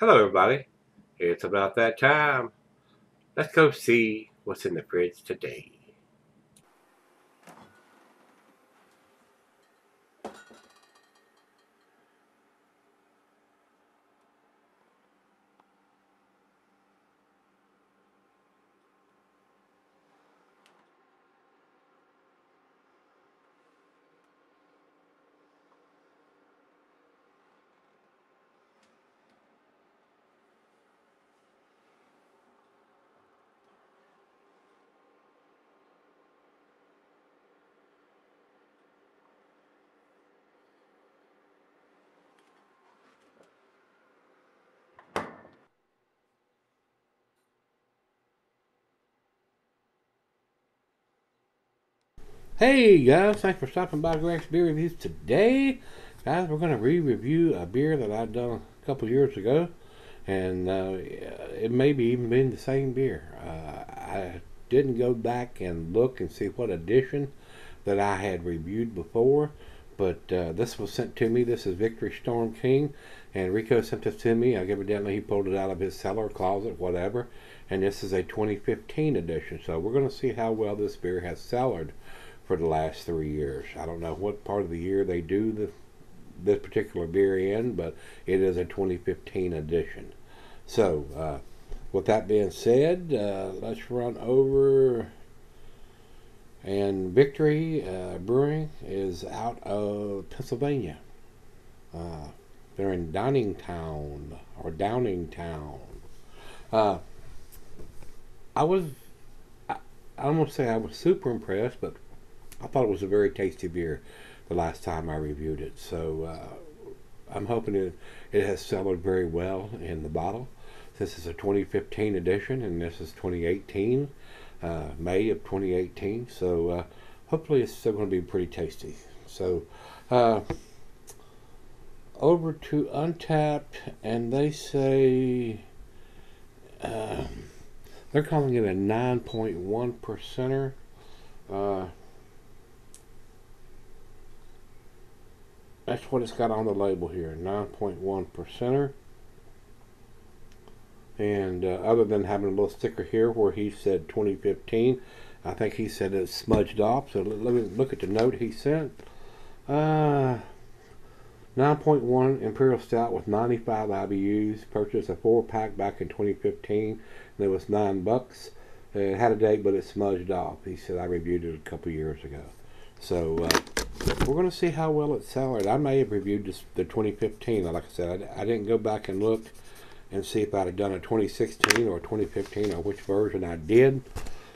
Hello, everybody. It's about that time. Let's go see what's in the fridge today. Hey guys, thanks for stopping by Gregsbeerreviews today. Guys, we're going to re-review a beer that I've done a couple years ago, and it may be even been the same beer. I didn't go back and look and see what edition that I had reviewed before, but this was sent to me. This is Victory Storm King, and Rico sent this to me. Evidently he pulled it out of his cellar, closet, whatever, and this is a 2015 edition. So we're going to see how well this beer has cellared for the last 3 years. I don't know what part of the year they do this particular beer in, but it is a 2015 edition. So, with that being said, let's run over. And Victory Brewing is out of Pennsylvania. They're in Downingtown. I was, I don't want to say I was super impressed, but I thought it was a very tasty beer the last time I reviewed it. So I'm hoping it has cellared very well in the bottle. This is a 2015 edition, and this is 2018, May of 2018. So hopefully it's still going to be pretty tasty. So over to Untapped, and they say they're calling it a 9.1 percenter. That's what it's got on the label here, 9.1 percenter. And other than having a little sticker here where he said 2015, I think he said it's smudged off. So let me look at the note he sent. 9.1 Imperial Stout with 95 IBUs. Purchased a 4-pack back in 2015. And it was $9. It had a date, but it smudged off. He said I reviewed it a couple years ago. So we're going to see how well it's cellared. I may have reviewed the 2015. Like I said, I didn't go back and look and see if I'd have done a 2016 or 2015 or which version I did.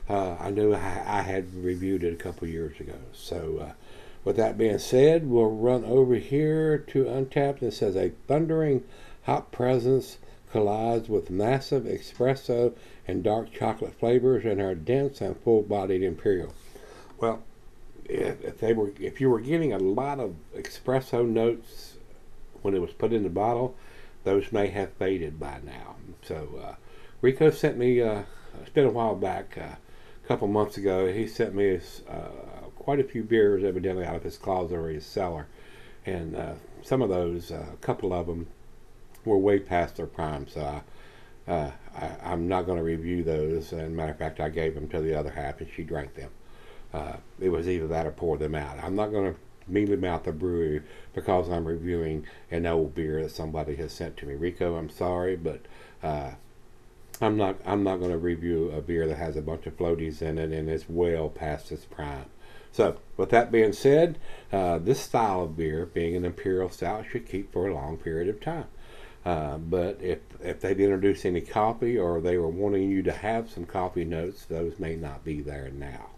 I knew I had reviewed it a couple years ago. So with that being said, we'll run over here to Untapped. It says a thundering hop presence collides with massive espresso and dark chocolate flavors and are dense and full-bodied imperial. Well, if you were getting a lot of espresso notes when it was put in the bottle, those may have faded by now. So Rico sent me, it's been a while back, a couple months ago, he sent me quite a few beers evidently out of his closet or his cellar. And some of those, a couple of them, were way past their prime. So I'm not going to review those. And matter of fact, I gave them to the other half and she drank them. It was either that or pour them out. I'm not going to meet them out the brewery because I'm reviewing an old beer that somebody has sent to me. Rico, I'm sorry, but I'm not going to review a beer that has a bunch of floaties in it and is well past its prime. So with that being said, this style of beer, being an Imperial Stout, should keep for a long period of time. But if they've introduced any coffee or they were wanting you to have some coffee notes, those may not be there now.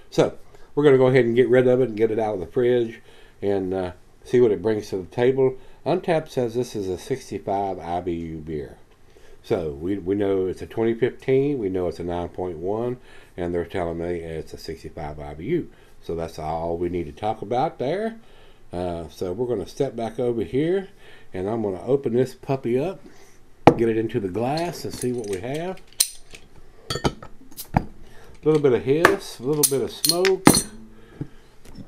So we're going to go ahead and get rid of it and get it out of the fridge and see what it brings to the table. Untapped says this is a 65 IBU beer. So we know it's a 2015, we know it's a 9.1, and they're telling me it's a 65 IBU. So that's all we need to talk about there. So we're going to step back over here, and I'm going to open this puppy up, get it into the glass, and see what we have. A little bit of hiss, a little bit of smoke.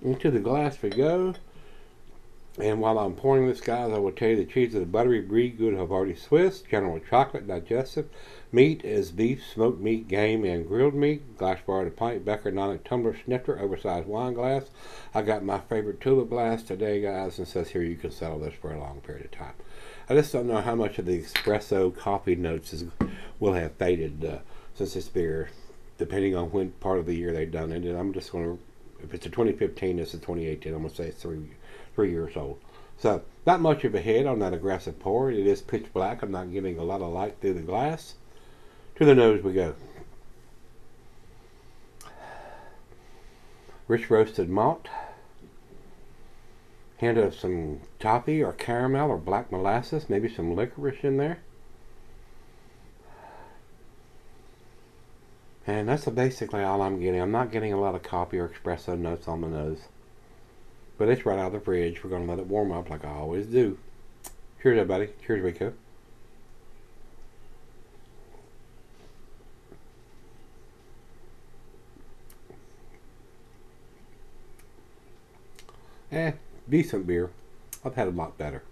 Into the glass we go. And while I'm pouring this, guys, I will tell you the cheese is a buttery brie, good Havarti Swiss, general chocolate, digestive. Meat is beef, smoked meat, game, and grilled meat. Glass bar to pint, Becker, non tumbler, snifter, oversized wine glass. I got my favorite tulip glass today, guys, and it says here you can settle this for a long period of time. I just don't know how much of the espresso coffee notes will have faded since this beer, depending on when part of the year they've done it. And I'm just going to, if it's a 2015, it's a 2018. I'm going to say it's 3 years old. So not much of a head on that aggressive pour. It is pitch black. I'm not getting a lot of light through the glass. To the nose we go. Rich roasted malt. Hint of some toffee or caramel or black molasses. Maybe some licorice in there. And that's basically all I'm getting. I'm not getting a lot of coffee or espresso notes on the nose. But it's right out of the fridge. We're going to let it warm up like I always do. Cheers, everybody. Cheers, Rico. Decent beer. I've had a lot better.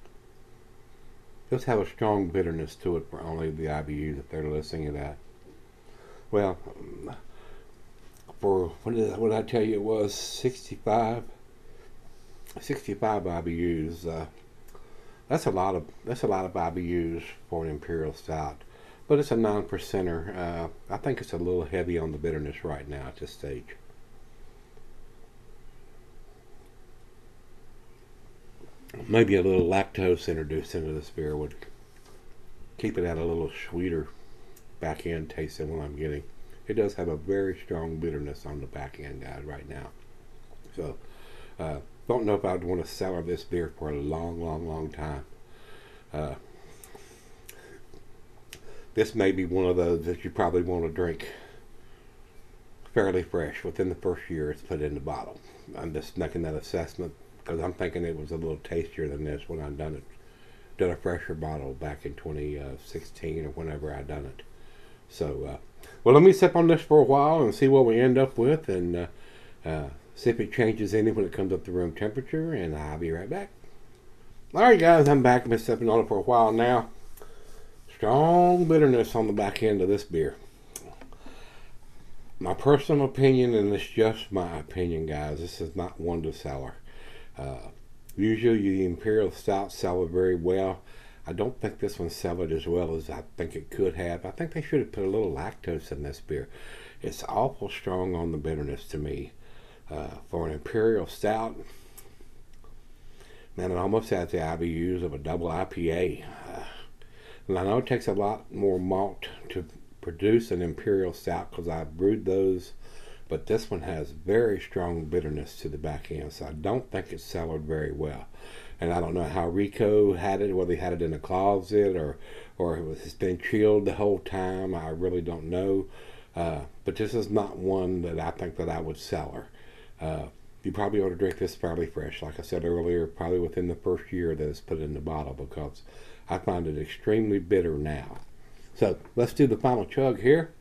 Just have a strong bitterness to it for only the IBUs if they're listening to that. Well, for what did I tell you? It was 65 IBUs. That's a lot of IBUs for an Imperial Stout, but it's a 9%er. I think it's a little heavy on the bitterness right now at this stage. Maybe a little lactose introduced into this beer would keep it at a little sweeter back end taste than what I'm getting. It does have a very strong bitterness on the back end, guys, right now. So, don't know if I'd want to cellar this beer for a long time. This may be one of those that you probably want to drink fairly fresh within the first year it's put in the bottle. I'm just making that assessment because I'm thinking it was a little tastier than this when I done a fresher bottle back in 2016 or whenever I done it. So, well, let me sip on this for a while and see what we end up with, and see if it changes any when it comes up to room temperature, and I'll be right back. Alright, guys, I'm back. I've been sipping on it for a while now. Strong bitterness on the back end of this beer. My personal opinion, and it's just my opinion, guys, this is not one to cellar. Usually the Imperial Stout cellared very well. I don't think this one cellared as well as I think it could have. I think they should have put a little lactose in this beer. It's awful strong on the bitterness to me. For an Imperial Stout, man, it almost has the IBUs of a double IPA. And I know it takes a lot more malt to produce an Imperial Stout because I've brewed those, but this one has very strong bitterness to the back end, so I don't think it's cellared very well. And I don't know how Rico had it, whether he had it in a closet or it's been chilled the whole time. I really don't know. But this is not one that I think that I would cellar. You probably ought to drink this fairly fresh, like I said earlier, probably within the first year that it's put in the bottle, because I find it extremely bitter now. So let's do the final chug here.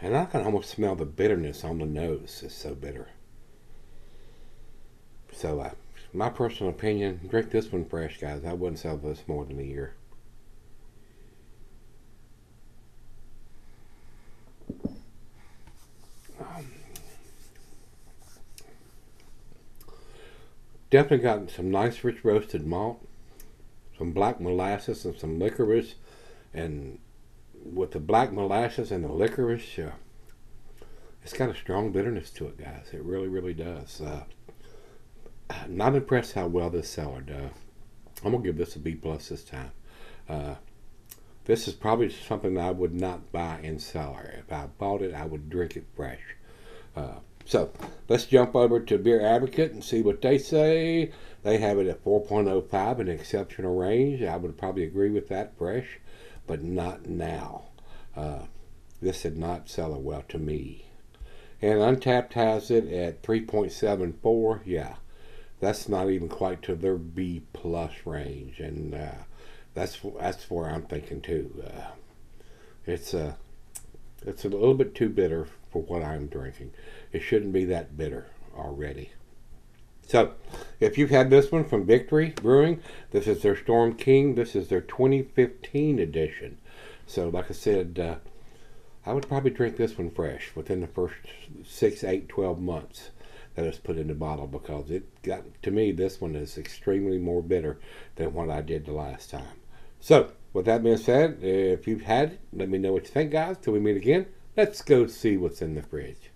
And I can almost smell the bitterness on the nose. It's so bitter. So, my personal opinion, drink this one fresh, guys. I wouldn't sell this more than a year. Definitely got some nice rich roasted malt, some black molasses and some licorice, and with the black molasses and the licorice, it's got a strong bitterness to it, guys. It really does. Not impressed how well this cellared. I'm gonna give this a B+ this time. This is probably something that I would not buy in cellar. If I bought it, I would drink it fresh. So let's jump over to Beer Advocate and see what they say. They have it at 4.05, an exceptional range. I would probably agree with that, fresh, but not now. This did not sell it well to me. And Untapped has it at 3.74. Yeah, that's not even quite to their B+ range, and that's where I'm thinking too. It's It's a little bit too bitter for what I'm drinking. It shouldn't be that bitter already. So, if you've had this one from Victory Brewing, this is their Storm King. This is their 2015 edition. So, like I said, I would probably drink this one fresh within the first 6, 8, 12 months that it's put in the bottle, because it got, to me, this one is extremely more bitter than what I did the last time. So, with that being said, if you've had it, let me know what you think, guys. Till we meet again, let's go see what's in the fridge.